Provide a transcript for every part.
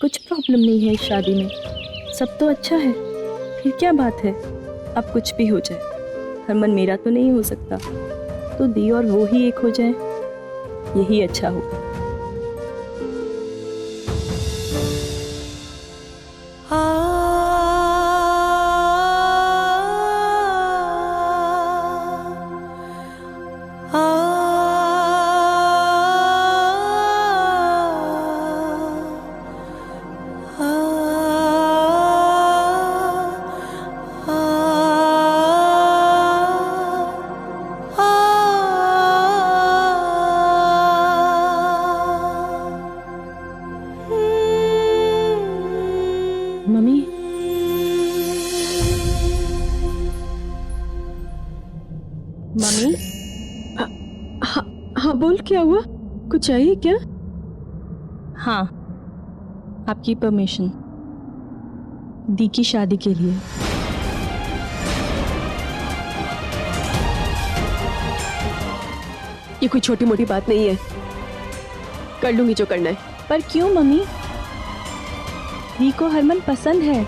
कुछ प्रॉब्लम नहीं है इस शादी में, सब तो अच्छा है। फिर क्या बात है, अब कुछ भी हो जाए, हरमन मेरा तो नहीं हो सकता, तो दी और वो ही एक हो जाए, यही अच्छा होगा। Mummy, mummy. हाँ हाँ, बोल, क्या हुआ? कुछ चाहिए क्या? हाँ, आपकी परमिशन दी की शादी के लिए। ये कोई छोटी मोटी बात नहीं है, कर लूंगी जो करना है। पर क्यों मम्मी? दी को हरमन पसंद है,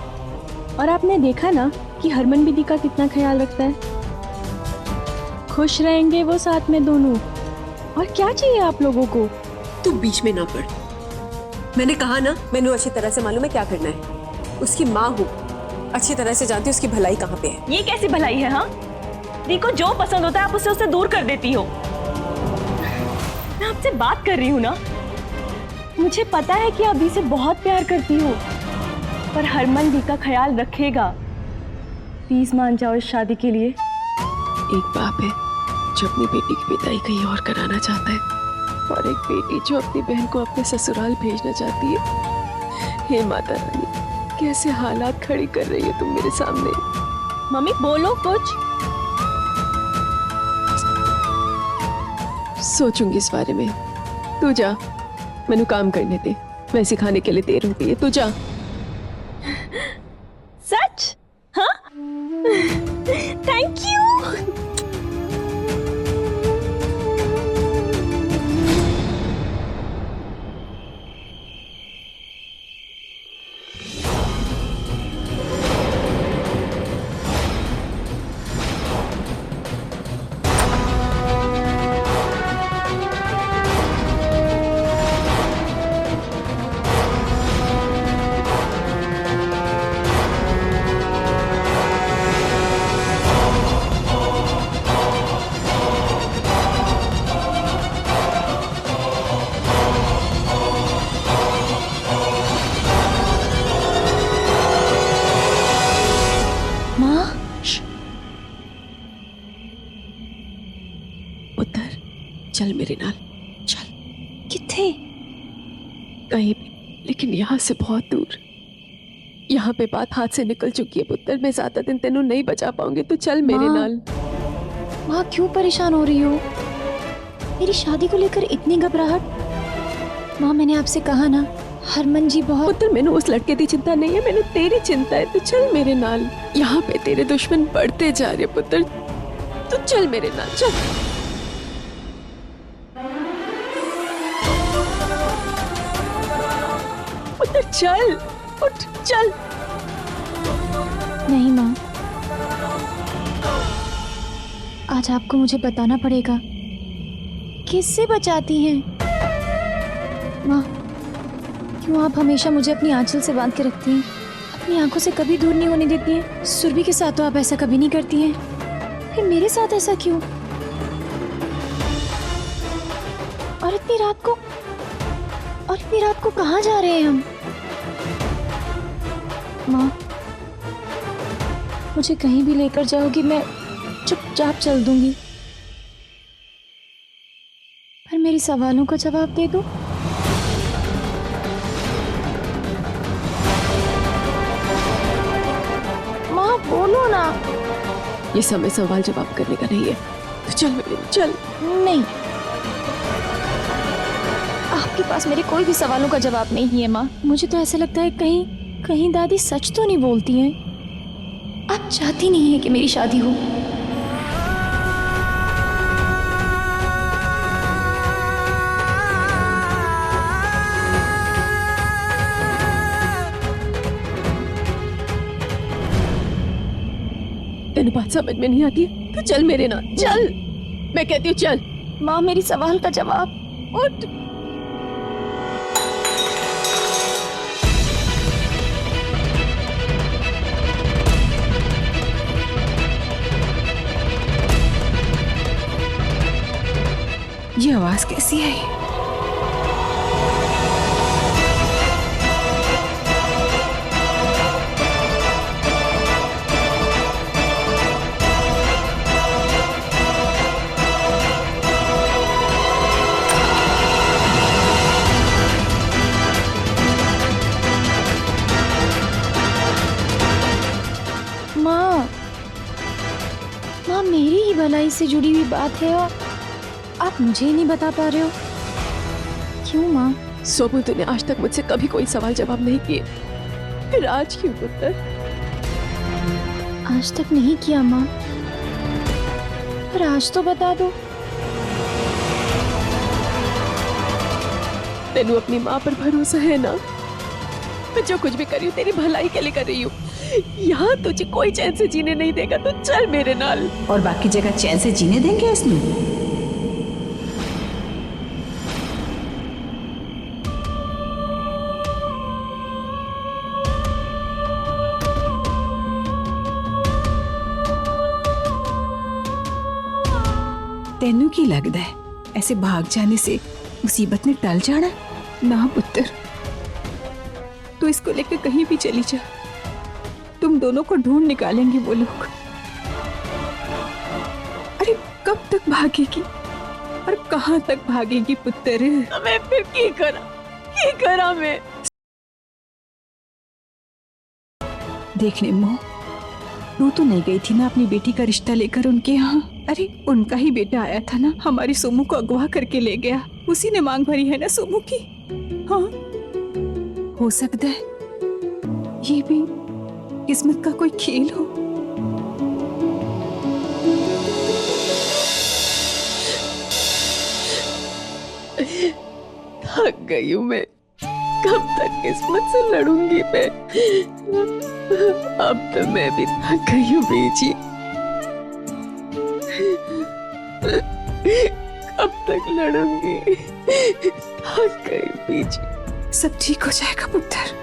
और आपने देखा ना कि हरमन भी दी का कितना ख्याल रखता है। खुश रहेंगे वो साथ में दोनों, और क्या चाहिए आप लोगों को? तू बीच में ना पड़। मैंने कहा ना, मैंने अच्छी तरह से मालूम है क्या करना है। उसकी माँ हूँ, अच्छी तरह से जानती हूँ उसकी भलाई कहाँ पे है। ये कैसी भलाई है? हाँ, दी को जो पसंद होता है आप उसे दूर कर देती हो। मैं आपसे बात कर रही हूँ ना, मुझे पता है कि आप दी से बहुत प्यार करती हो, पर हरमन दी का ख्याल रखेगा। प्लीज मान जाओ इस शादी के लिए। एक बाप है जो अपनी बेटी की विदाई कहीं और कराना चाहता है, और एक बेटी जो अपनी बहन को अपने ससुराल भेजना चाहती है। हे माता रानी, कैसे हालात खड़ी कर रही है तुम मेरे सामने। मम्मी बोलो कुछ। सोचूंगी इस बारे में, तू जा, मैंने काम करने दे, मैं सिखाने के लिए देर हो गई है, तू जा। सच? हाँ? Thank you. पुत्र, चल मेरे नाल, चल। किथे? कहीं भी, लेकिन यहाँ से बहुत दूर। यहाँ पे बात हाथ से निकल चुकी है पुत्र, मैं ज्यादा दिन तेनू नहीं बचा पाऊंगी, तो चल मेरे माँ। नाल। माँ क्यों परेशान हो रही हो? मेरी शादी को लेकर इतनी घबराहट? माँ मैंने आपसे कहा ना, हरमन जी बहुत। पुत्र, मैंने उस लड़के की चिंता नहीं है, मैंने तेरी चिंता है, तो चल मेरे नाल। यहाँ पे तेरे दुश्मन बढ़ते जा रहे पुत्र, तू चल मेरे नाल, चल। पुत्र चल, उठ, चल। नहीं माँ, आज आपको मुझे बताना पड़ेगा, किससे बचाती हैं? माँ, क्यों आप हमेशा मुझे अपनी आंचल से बांध के रखती हैं? अपनी आंखों से कभी दूर नहीं होने देती हैं? सुरभि के साथ तो आप ऐसा कभी नहीं करती हैं, फिर मेरे साथ ऐसा क्यों? और इतनी रात को कहाँ जा रहे हैं हम? माँ, मुझे कहीं भी लेकर जाओगी, मैं चुपचाप चल दूंगी, पर मेरी सवालों का जवाब दे दो। माँ बोलो ना। ये समय सवाल जवाब करने का नहीं है, तो चल मेरे, चल। नहीं, आपके पास मेरे कोई भी सवालों का जवाब नहीं है माँ। मुझे तो ऐसा लगता है कहीं दादी सच तो नहीं बोलती हैं। आप चाहती नहीं है कि मेरी शादी हो। तेन बात समझ में नहीं आती है तो चल मेरे नाल, चल। मैं कहती हूँ चल। माँ मेरी सवाल का जवाब। उठ। ये आवाज कैसी आई? माँ माँ मेरी ही भलाई से जुड़ी हुई बात है और आप मुझे ही नहीं बता पा रहे हो। क्यों माँ? सोमू, तूने आज तक मुझसे कभी कोई सवाल जवाब नहीं किए, फिर आज क्यों पुत्र? आज तक नहीं किया माँ, पर आज तो बता दो। तेनू अपनी माँ पर भरोसा है ना? मैं जो कुछ भी कर रही हूँ तेरी भलाई के लिए कर रही हूँ। यहाँ तुझे कोई चैन से जीने नहीं देगा, तो चल मेरे नाल। और बाकी जगह चैन से जीने देंगे इसमें? तेनू की लगता है ऐसे भाग जाने से मुसीबत ने टल जाना? ना पुत्र, तू इसको लेकर कहीं भी चली जा, तुम दोनों को ढूंढ निकालेंगे वो लोग। अरे कब तक भागेगी और कहां तक भागेगी पुत्र? मैं फिर की करा मैं? देखने मोह, तू तो नहीं गई थी ना अपनी बेटी का रिश्ता लेकर उनके यहाँ? अरे उनका ही बेटा आया था ना, हमारी सोमू को अगवा करके ले गया। उसी ने मांग भरी है ना सोमू की। हाँ, हो सकता है ये भी किस्मत का कोई खेल हो। थक गई हूँ मैं, कब तक किस्मत से लड़ूंगी मैं? अब तो मैं भी थक गई हूँ बेजी। कब तक लड़ूंगी? थक गई बेजी। सब ठीक हो जाएगा पुत्र।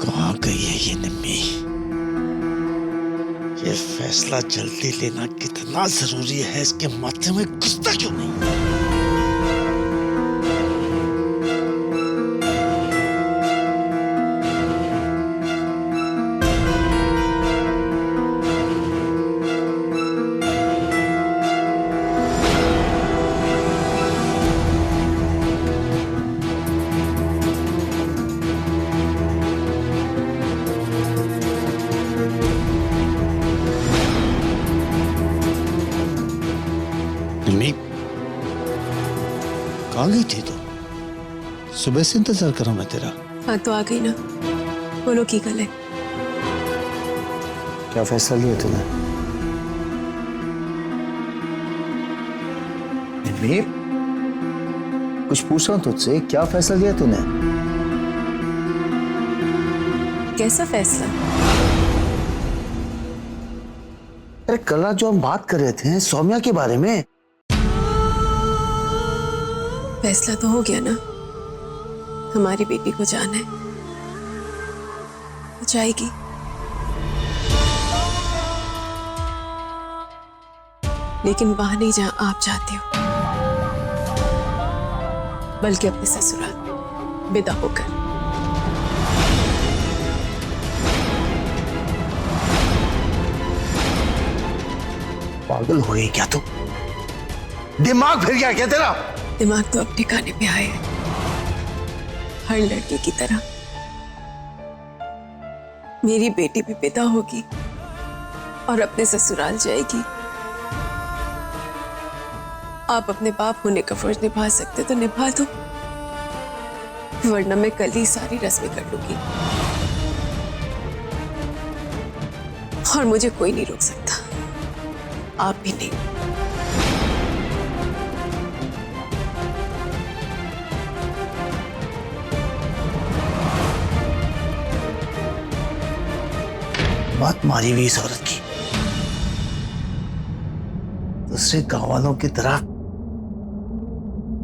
कहाँ गई है ये निम्मी? ये फैसला जल्दी लेना कितना जरूरी है, इसके माथे में घुसता क्यों नहीं? निम्मी, कहाँ गई थी तू? सुबह से इंतजार कर रहा मैं तेरा। हाँ तो आ गई ना, बोलो की गल है? क्या फैसला लिया तूने? निम्मी, कुछ पूछ रहा हूँ तुझसे, क्या फैसला लिया तूने? कैसा फैसला? अरे कल रात जो हम बात कर रहे थे सौम्या के बारे में। फैसला तो हो गया ना, हमारी बेटी को जाना है, वो जाएगी। लेकिन वहां नहीं जहां आप चाहते हो, बल्कि अपने ससुराल विदा होकर। पागल हो गई क्या तू? दिमाग फिर गया क्या तेरा? दिमाग तो अब ठिकाने पे आए हैं, हर लड़के की तरह। मेरी बेटी भी विदा होगी और अपने ससुराल जाएगी। आप अपने बाप होने का फर्ज निभा सकते तो निभा दो, वरना मैं कल ही सारी रस्में कर लूंगी। और मुझे कोई नहीं रोक सकता, आप भी नहीं। बात मारी हुई इस औरत की दूसरे गांव वालों की तरह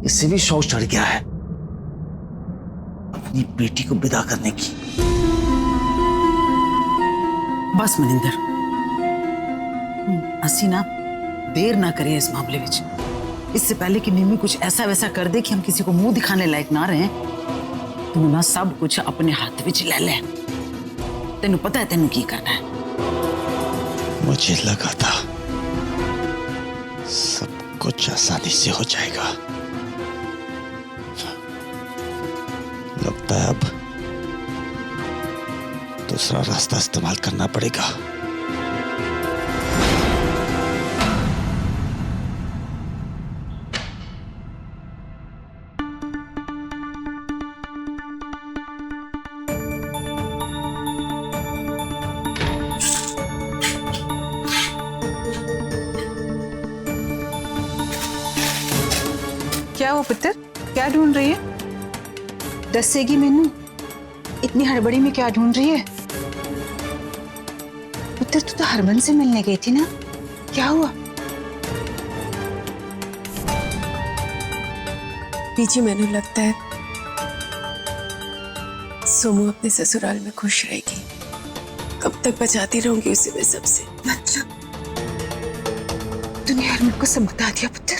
इससे भी शौक चढ़ गया है अपनी बेटी को विदा करने की। बस मनिंदर, असी ना देर ना करिए इस मामले में। इससे पहले कि मिमी कुछ ऐसा वैसा कर दे कि हम किसी को मुंह दिखाने लायक ना रहे, तू ना सब कुछ अपने हाथ विच ले ले। तेनू पता है तेनू की करना है। मुझे लगा था सब कुछ आसानी से हो जाएगा, लगता है अब दूसरा रास्ता इस्तेमाल करना पड़ेगा। क्या वो पुत्र, क्या ढूंढ रही है? दसेगी मैनू इतनी हड़बड़ी में क्या ढूंढ रही है? पुत्र तू तो हरमन से मिलने गई थी ना, क्या हुआ? बीजी मैंने लगता है सोमू अपने ससुराल में खुश रहेगी। कब तक बचाती रहूंगी उसे मैं सबसे। मतलब तूने हरमन को सब बता दिया पुत्र?